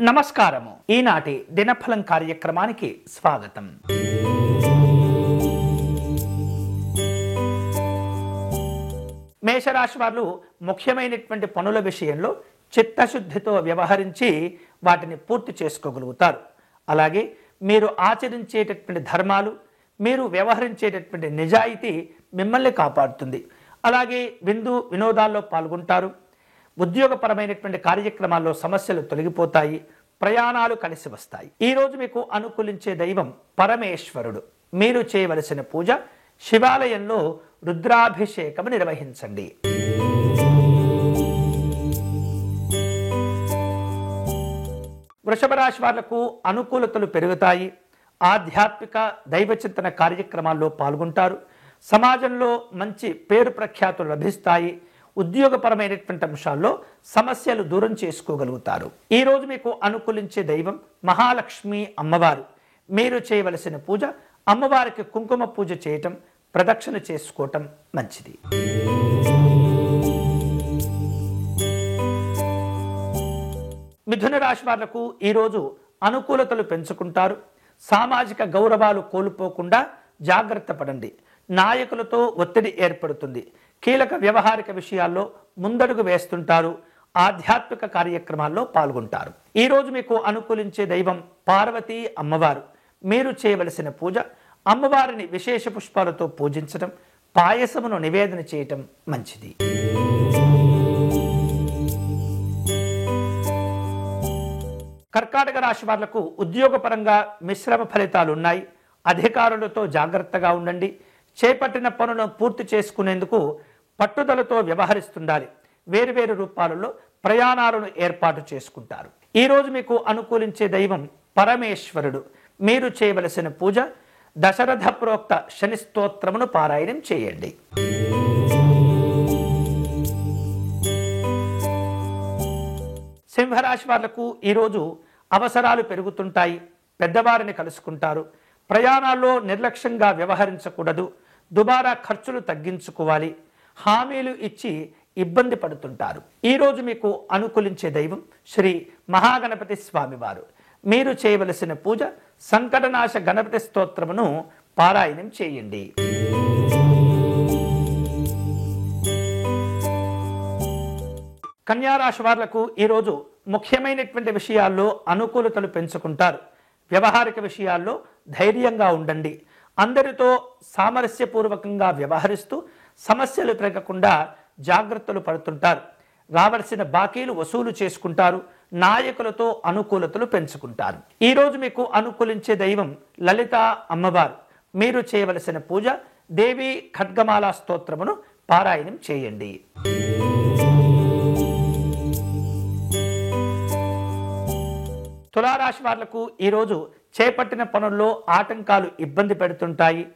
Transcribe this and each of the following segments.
నమస్కారము. ఈనాటి దినఫలం కార్యక్రమానికి స్వాగతం. మేషరాశి వారు ముఖ్యమైనటువంటి పనుల విషయంలో చిత్తశుద్ధితో వ్యవహరించి వాటిని పూర్తి చేసుకోగలుగుతారు. అలాగే మీరు ఆచరించేటటువంటి ధర్మాలు, మీరు వ్యవహరించేటటువంటి నిజాయితీ మిమ్మల్ని కాపాడుతుంది. అలాగే వినోదాల్లో పాల్గొంటారు. ఉద్యోగపరమైనటువంటి కార్యక్రమాల్లో సమస్యలు తొలగిపోతాయి. ప్రయాణాలు కలిసి వస్తాయి. ఈరోజు మీకు అనుకూలించే దైవం పరమేశ్వరుడు. మీరు చేయవలసిన పూజ శివాలయంలో రుద్రాభిషేకం నిర్వహించండి. వృషభ రాశి వాళ్లకు అనుకూలతలు పెరుగుతాయి. ఆధ్యాత్మిక దైవచింతన కార్యక్రమాల్లో పాల్గొంటారు. సమాజంలో మంచి పేరు ప్రఖ్యాతులు లభిస్తాయి. ఉద్యోగపరమైనటువంటి అంశాల్లో సమస్యలు దూరం చేసుకోగలుగుతారు. ఈరోజు మీకు అనుకూలించే దైవం మహాలక్ష్మి అమ్మవారు. మీరు చేయవలసిన పూజ అమ్మవారికి కుంకుమ పూజ చేయటం, ప్రదక్షిణ చేసుకోవటం మంచిది. మిథున రాశి వాళ్లకు ఈరోజు అనుకూలతలు పెంచుకుంటారు. సామాజిక గౌరవాలు కోల్పోకుండా జాగ్రత్త పడండి. నాయకులతో ఒత్తిడి ఏర్పడుతుంది. కీలక వ్యవహారిక విషయాల్లో ముందడుగు వేస్తుంటారు. ఆధ్యాత్మిక కార్యక్రమాల్లో పాల్గొంటారు. ఈరోజు మీకు అనుకూలించే దైవం పార్వతీ అమ్మవారు. మీరు చేయవలసిన పూజ అమ్మవారిని విశేష పుష్పాలతో పూజించడం, పాయసమును నివేదన చేయటం మంచిది. కర్కాటక రాశి వాళ్లకు ఉద్యోగపరంగా మిశ్రమ ఫలితాలు ఉన్నాయి. అధికారులతో జాగ్రత్తగా ఉండండి. చేపట్టిన పనులను పూర్తి చేసుకునేందుకు పట్టుదలతో వ్యవహరిస్తుండాలి. వేరువేరు రూపాలలో ప్రయాణాలను ఏర్పాటు చేసుకుంటారు. ఈరోజు మీకు అనుకూలించే దైవం పరమేశ్వరుడు. మీరు చేయవలసిన పూజ దశరథ ప్రోక్త శని స్తోత్రమును పారాయణం చేయండి. సింహరాశి వాళ్లకు ఈరోజు అవసరాలు పెరుగుతుంటాయి. పెద్దవారిని కలుసుకుంటారు. ప్రయాణాల్లో నిర్లక్ష్యంగా వ్యవహరించకూడదు. దుబారా ఖర్చులు తగ్గించుకోవాలి. హామీలు ఇచ్చి ఇబ్బంది పడుతుంటారు. ఈరోజు మీకు అనుకూలించే దైవం శ్రీ మహాగణపతి స్వామివారు. మీరు చేయవలసిన పూజ సంకటనాశ గణపతి స్తోత్రమును పారాయణం చేయండి. కన్యారాశి వాళ్లకు ఈరోజు ముఖ్యమైనటువంటి విషయాల్లో అనుకూలతలు పెంచుకుంటారు. వ్యవహారిక విషయాల్లో ధైర్యంగా ఉండండి. అందరితో సామరస్యపూర్వకంగా వ్యవహరిస్తూ సమస్యలు పెరగకుండా జాగ్రత్తలు పడుతుంటారు. రావాల్సిన బాకీలు వసూలు చేసుకుంటారు. నాయకులతో అనుకూలతలు పెంచుకుంటారు. ఈరోజు మీకు అనుకూలించే దైవం లలిత అమ్మవారు. మీరు చేయవలసిన పూజ దేవి ఖడ్గమాల స్తోత్రమును పారాయణం చేయండి. తులారాశి వాళ్లకు ఈరోజు చేపట్టిన పనుల్లో ఆటంకాలు ఇబ్బంది పెడుతుంటాయి.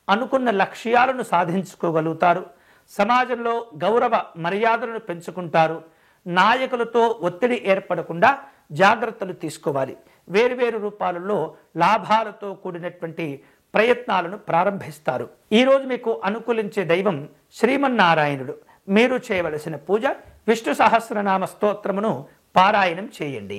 అనుకున్న లక్ష్యాలను సాధించుకోగలుగుతారు. సమాజంలో గౌరవ మర్యాదలను పెంచుకుంటారు. నాయకులతో ఒత్తిడి ఏర్పడకుండా జాగ్రత్తలు తీసుకోవాలి. వేరువేరు రూపాలలో లాభాలతో కూడినటువంటి ప్రయత్నాలను ప్రారంభిస్తారు. ఈరోజు మీకు అనుకూలించే దైవం శ్రీమన్నారాయణుడు. మీరు చేయవలసిన పూజ విష్ణు సహస్రనామ స్తోత్రమును పారాయణం చేయండి.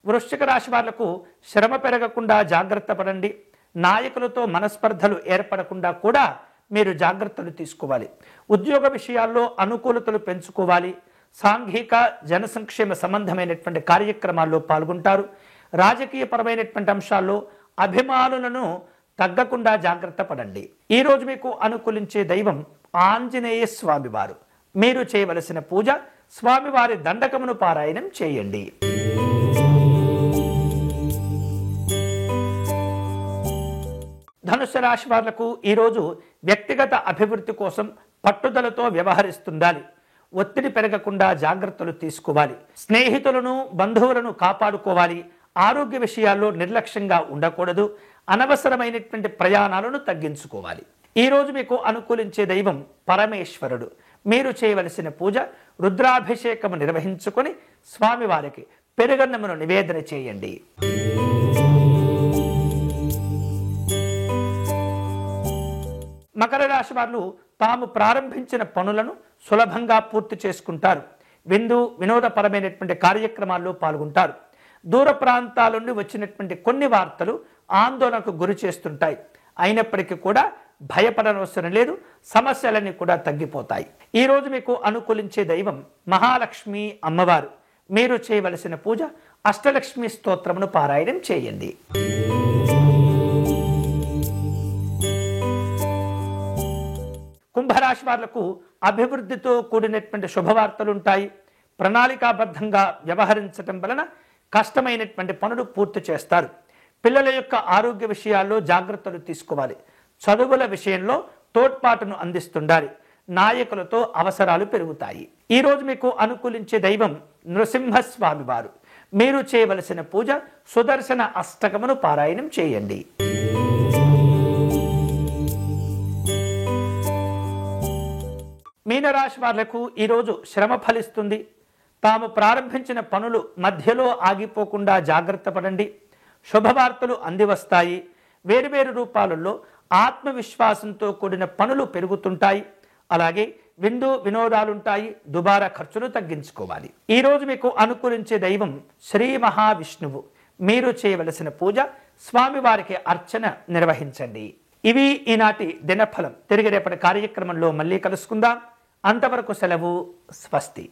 వృశ్చిక రాశి వాళ్లకు శ్రమ పెరగకుండా జాగ్రత్త పడండి. నాయకులతో మనస్పర్ధలు ఏర్పడకుండా కూడా మీరు జాగ్రత్తలు తీసుకోవాలి. ఉద్యోగ విషయాల్లో అనుకూలతలు పెంచుకోవాలి. సాంఘిక జన సంక్షేమ సంబంధమైనటువంటి కార్యక్రమాల్లో పాల్గొంటారు. రాజకీయపరమైనటువంటి అంశాల్లో అభిమానులను తగ్గకుండా జాగ్రత్త పడండి. ఈరోజు మీకు అనుకూలించే దైవం ఆంజనేయ స్వామివారు. మీరు చేయవలసిన పూజ స్వామివారి దండకమును పారాయణం చేయండి. ధనుస్సు రాశి వాళ్లకు ఈరోజు వ్యక్తిగత అభివృద్ధి కోసం పట్టుదలతో వ్యవహరిస్తుండాలి. ఒత్తిడి పెరగకుండా జాగ్రత్తలు తీసుకోవాలి. స్నేహితులను బంధువులను కాపాడుకోవాలి. ఆరోగ్య విషయాల్లో నిర్లక్ష్యంగా ఉండకూడదు. అనవసరమైనటువంటి ప్రయాణాలను తగ్గించుకోవాలి. ఈరోజు మీకు అనుకూలించే దైవం పరమేశ్వరుడు. మీరు చేయవలసిన పూజ రుద్రాభిషేకము నిర్వహించుకొని స్వామివారికి పెరుగన్నమును నివేదన చేయండి. మకర రాశి వారు తాము ప్రారంభించిన పనులను సులభంగా పూర్తి చేసుకుంటారు. వినోదపరమైనటువంటి కార్యక్రమాల్లో పాల్గొంటారు. దూర ప్రాంతాల నుండి వచ్చినటువంటి కొన్ని వార్తలు ఆందోళనకు గురి చేస్తుంటాయి. అయినప్పటికీ కూడా భయపడనవసరం లేదు, సమస్యలన్నీ కూడా తగ్గిపోతాయి. ఈరోజు మీకు అనుకూలించే దైవం మహాలక్ష్మి అమ్మవారు. మీరు చేయవలసిన పూజ అష్టలక్ష్మి స్తోత్రమును పారాయణం చేయండి. కుంభరాశి వాళ్లకు అభివృద్ధితో కూడినటువంటి శుభవార్తలు ఉంటాయి. ప్రణాళికాబద్ధంగా వ్యవహరించటం వలన కష్టమైనటువంటి పనులు పూర్తి చేస్తారు. పిల్లల యొక్క ఆరోగ్య విషయాల్లో జాగ్రత్తలు తీసుకోవాలి. చదువుల విషయంలో తోడ్పాటును అందిస్తుండాలి. నాయకులతో అవసరాలు పెరుగుతాయి. ఈరోజు మీకు అనుకూలించే దైవం నృసింహస్వామి వారు. మీరు చేయవలసిన పూజ సుదర్శన అష్టకమును పారాయణం చేయండి. మీనరాశి వాళ్లకు ఈరోజు శ్రమ ఫలిస్తుంది. తాము ప్రారంభించిన పనులు మధ్యలో ఆగిపోకుండా జాగ్రత్త పడండి. శుభవార్తలు అందివస్తాయి. వేరువేరు రూపాలలో ఆత్మవిశ్వాసంతో కూడిన పనులు పెరుగుతుంటాయి. అలాగే వినోదాలుంటాయి. దుబారా ఖర్చులు తగ్గించుకోవాలి. ఈరోజు మీకు అనుకూలించే దైవం శ్రీ మహావిష్ణువు. మీరు చేయవలసిన పూజ స్వామివారికి అర్చన నిర్వహించండి. ఇవి ఈనాటి దినఫలం. తిరిగి రేపటి కార్యక్రమంలో మళ్ళీ కలుసుకుందాం. అంతవరకు సెలవు. స్వస్తి.